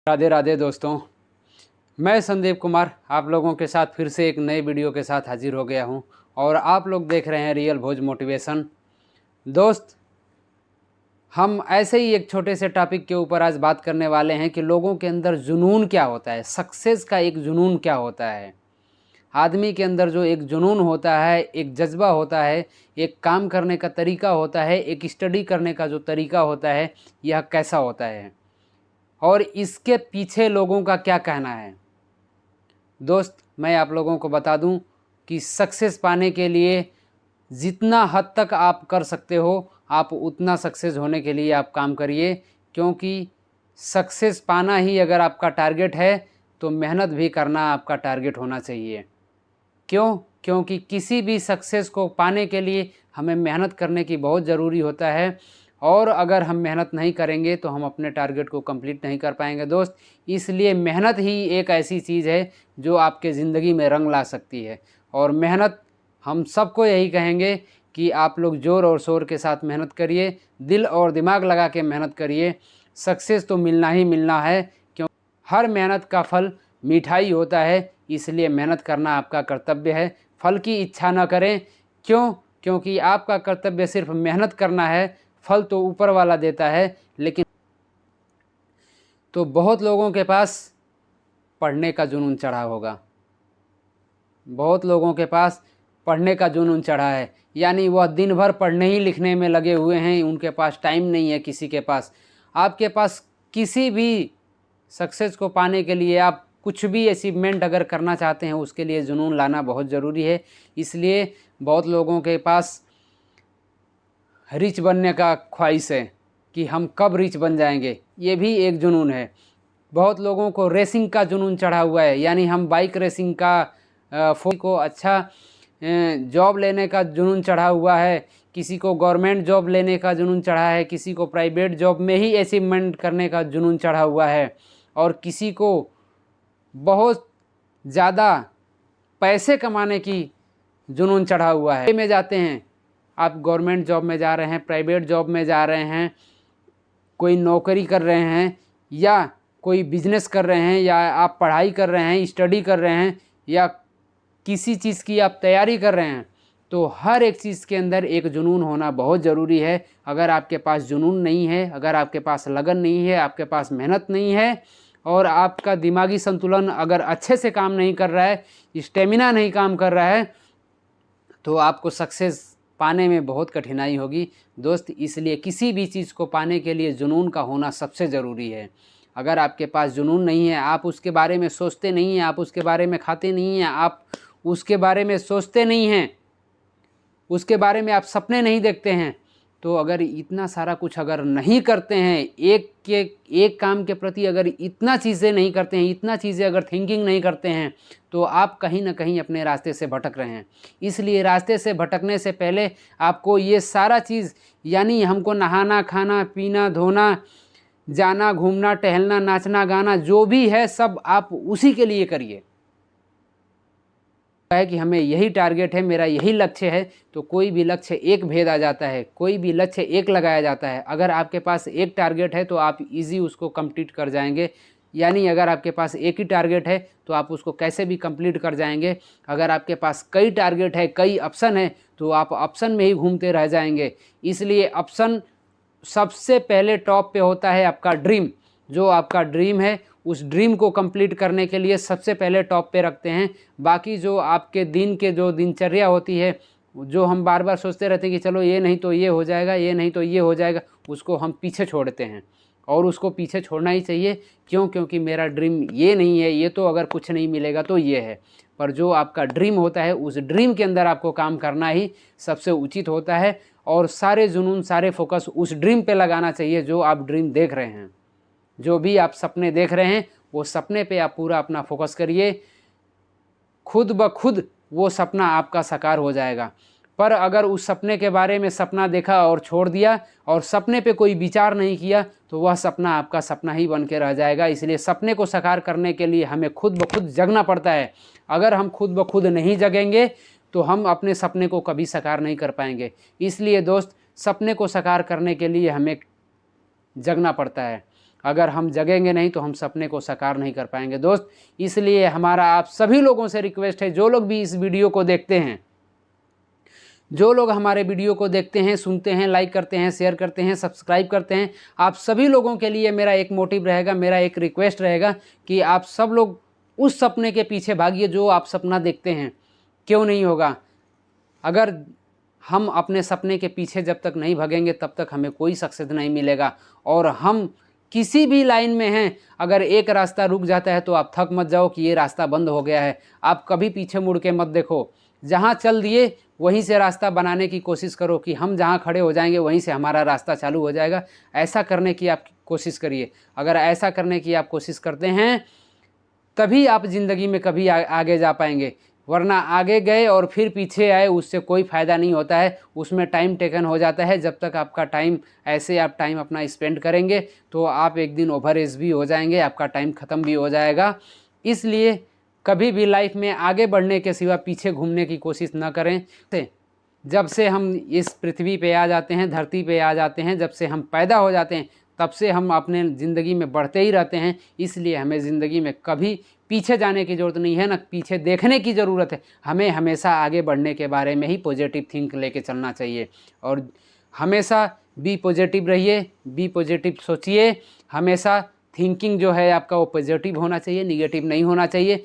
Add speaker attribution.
Speaker 1: राधे राधे दोस्तों, मैं संदीप कुमार आप लोगों के साथ फिर से एक नए वीडियो के साथ हाजिर हो गया हूं और आप लोग देख रहे हैं रियल भोज मोटिवेशन। दोस्त, हम ऐसे ही एक छोटे से टॉपिक के ऊपर आज बात करने वाले हैं कि लोगों के अंदर जुनून क्या होता है, सक्सेस का एक जुनून क्या होता है। आदमी के अंदर जो एक जुनून होता है, एक जज्बा होता है, एक काम करने का तरीका होता है, एक स्टडी करने का जो तरीका होता है, यह कैसा होता है और इसके पीछे लोगों का क्या कहना है। दोस्त, मैं आप लोगों को बता दूं कि सक्सेस पाने के लिए जितना हद तक आप कर सकते हो आप उतना सक्सेस होने के लिए आप काम करिए, क्योंकि सक्सेस पाना ही अगर आपका टारगेट है तो मेहनत भी करना आपका टारगेट होना चाहिए। क्योंकि किसी भी सक्सेस को पाने के लिए हमें मेहनत करने की बहुत ज़रूरी होता है और अगर हम मेहनत नहीं करेंगे तो हम अपने टारगेट को कंप्लीट नहीं कर पाएंगे दोस्त। इसलिए मेहनत ही एक ऐसी चीज़ है जो आपके ज़िंदगी में रंग ला सकती है और मेहनत हम सबको यही कहेंगे कि आप लोग ज़ोर और शोर के साथ मेहनत करिए, दिल और दिमाग लगा के मेहनत करिए। सक्सेस तो मिलना ही मिलना है, क्योंकि हर मेहनत का फल मिठाई होता है, इसलिए मेहनत करना आपका कर्तव्य है। फल की इच्छा न करें, क्योंकि आपका कर्तव्य सिर्फ मेहनत करना है, फल तो ऊपर वाला देता है। लेकिन तो बहुत लोगों के पास पढ़ने का जुनून चढ़ा होगा, बहुत लोगों के पास पढ़ने का जुनून चढ़ा है, यानी वह दिन भर पढ़ने ही लिखने में लगे हुए हैं, उनके पास टाइम नहीं है किसी के पास। आपके पास किसी भी सक्सेस को पाने के लिए आप कुछ भी अचीवमेंट अगर करना चाहते हैं उसके लिए जुनून लाना बहुत ज़रूरी है। इसलिए बहुत लोगों के पास रिच बनने का ख्वाहिश है कि हम कब रिच बन जाएंगे, ये भी एक जुनून है। बहुत लोगों को रेसिंग का जुनून चढ़ा हुआ है, यानी हम बाइक रेसिंग का को अच्छा जॉब लेने का जुनून चढ़ा हुआ है, किसी को गवर्नमेंट जॉब लेने का जुनून चढ़ा है, किसी को प्राइवेट जॉब में ही अचीवमेंट करने का जुनून चढ़ा हुआ है और किसी को बहुत ज़्यादा पैसे कमाने की जुनून चढ़ा हुआ है। में जाते हैं आप, गवर्नमेंट जॉब में जा रहे हैं, प्राइवेट जॉब में जा रहे हैं, कोई नौकरी कर रहे हैं या कोई बिजनेस कर रहे हैं या आप पढ़ाई कर रहे हैं, स्टडी कर रहे हैं या किसी चीज़ की आप तैयारी कर रहे हैं, तो हर एक चीज़ के अंदर एक जुनून होना बहुत ज़रूरी है। अगर आपके पास जुनून नहीं है, अगर आपके पास लगन नहीं है, आपके पास मेहनत नहीं है और आपका दिमागी संतुलन अगर अच्छे से काम नहीं कर रहा है, स्टेमिना नहीं काम कर रहा है, तो आपको सक्सेस पाने में बहुत कठिनाई होगी दोस्त। इसलिए किसी भी चीज़ को पाने के लिए जुनून का होना सबसे ज़रूरी है। अगर आपके पास जुनून नहीं है, आप उसके बारे में सोचते नहीं हैं, आप उसके बारे में खाते नहीं हैं, आप उसके बारे में सोचते नहीं हैं, उसके बारे में आप सपने नहीं देखते हैं, तो अगर इतना सारा कुछ अगर नहीं करते हैं, एक काम के प्रति अगर इतना चीज़ें नहीं करते हैं, इतना चीज़ें अगर थिंकिंग नहीं करते हैं, तो आप कहीं ना कहीं अपने रास्ते से भटक रहे हैं। इसलिए रास्ते से भटकने से पहले आपको ये सारा चीज़, यानी हमको नहाना, खाना, पीना, धोना, जाना, घूमना, टहलना, नाचना, गाना, जो भी है सब आप उसी के लिए करिए। है कि हमें यही टारगेट है, मेरा यही लक्ष्य है, तो कोई भी लक्ष्य एक भेदा जाता है, कोई भी लक्ष्य एक लगाया जाता है। अगर आपके पास एक टारगेट है तो आप इजी उसको कंप्लीट कर जाएंगे, यानी अगर आपके पास एक ही टारगेट है तो आप उसको कैसे भी कंप्लीट कर जाएंगे। अगर आपके पास कई टारगेट है, कई ऑप्शन है, तो आप ऑप्शन में ही घूमते रह जाएंगे। इसलिए ऑप्शन सबसे पहले टॉप पे होता है आपका ड्रीम। जो आपका ड्रीम है उस ड्रीम को कंप्लीट करने के लिए सबसे पहले टॉप पे रखते हैं। बाकी जो आपके दिन के जो दिनचर्या होती है, जो हम बार बार सोचते रहते हैं कि चलो ये नहीं तो ये हो जाएगा, ये नहीं तो ये हो जाएगा, उसको हम पीछे छोड़ते हैं और उसको पीछे छोड़ना ही चाहिए। क्योंकि मेरा ड्रीम ये नहीं है, ये तो अगर कुछ नहीं मिलेगा तो ये है। पर जो आपका ड्रीम होता है उस ड्रीम के अंदर आपको काम करना ही सबसे उचित होता है और सारे जुनून, सारे फोकस उस ड्रीम पे लगाना चाहिए जो आप ड्रीम देख रहे हैं। जो भी आप सपने देख रहे हैं वो सपने पे आप पूरा अपना फोकस करिए, खुद ब खुद वो सपना आपका साकार हो जाएगा। पर अगर उस सपने के बारे में सपना देखा और छोड़ दिया और सपने पे कोई विचार नहीं किया तो वह सपना आपका सपना ही बन के रह जाएगा। इसलिए सपने को साकार करने के लिए हमें खुद ब खुद जगना पड़ता है। अगर हम खुद ब खुद नहीं जगेंगे तो हम अपने सपने को कभी साकार नहीं कर पाएंगे। इसलिए दोस्त, सपने को साकार करने के लिए हमें जगना पड़ता है। अगर हम जगेंगे नहीं तो हम सपने को साकार नहीं कर पाएंगे दोस्त। इसलिए हमारा आप सभी लोगों से रिक्वेस्ट है, जो लोग भी इस वीडियो को देखते हैं, जो लोग हमारे वीडियो को देखते हैं, सुनते हैं, लाइक करते हैं, शेयर करते हैं, सब्सक्राइब करते हैं, आप सभी लोगों के लिए मेरा एक मोटिव रहेगा, मेरा एक रिक्वेस्ट रहेगा कि आप सब लोग उस सपने के पीछे भागिए जो आप सपना देखते हैं। क्यों नहीं होगा? अगर हम अपने सपने के पीछे जब तक नहीं भागेंगे तब तक हमें कोई सक्सेस नहीं मिलेगा। और हम किसी भी लाइन में हैं, अगर एक रास्ता रुक जाता है तो आप थक मत जाओ कि ये रास्ता बंद हो गया है। आप कभी पीछे मुड़ के मत देखो, जहाँ चल दिए वहीं से रास्ता बनाने की कोशिश करो कि हम जहाँ खड़े हो जाएंगे वहीं से हमारा रास्ता चालू हो जाएगा। ऐसा करने की आप कोशिश करिए। अगर ऐसा करने की आप कोशिश करते हैं तभी आप ज़िंदगी में कभी आगे जा पाएंगे, वरना आगे गए और फिर पीछे आए उससे कोई फ़ायदा नहीं होता है। उसमें टाइम टेकन हो जाता है। जब तक आपका टाइम ऐसे आप टाइम अपना स्पेंड करेंगे तो आप एक दिन ओवर एज भी हो जाएंगे, आपका टाइम ख़त्म भी हो जाएगा। इसलिए कभी भी लाइफ में आगे बढ़ने के सिवा पीछे घूमने की कोशिश न करें। जब से हम इस पृथ्वी पे आ जाते हैं, धरती पे आ जाते हैं, जब से हम पैदा हो जाते हैं तब से हम अपने ज़िंदगी में बढ़ते ही रहते हैं। इसलिए हमें ज़िंदगी में कभी पीछे जाने की ज़रूरत नहीं है, ना पीछे देखने की ज़रूरत है। हमें हमेशा आगे बढ़ने के बारे में ही पॉजिटिव थिंक लेके चलना चाहिए। और हमेशा बी पॉजिटिव रहिए, बी पॉजिटिव सोचिए। हमेशा थिंकिंग जो है आपका वो पॉजिटिव होना चाहिए, निगेटिव नहीं होना चाहिए।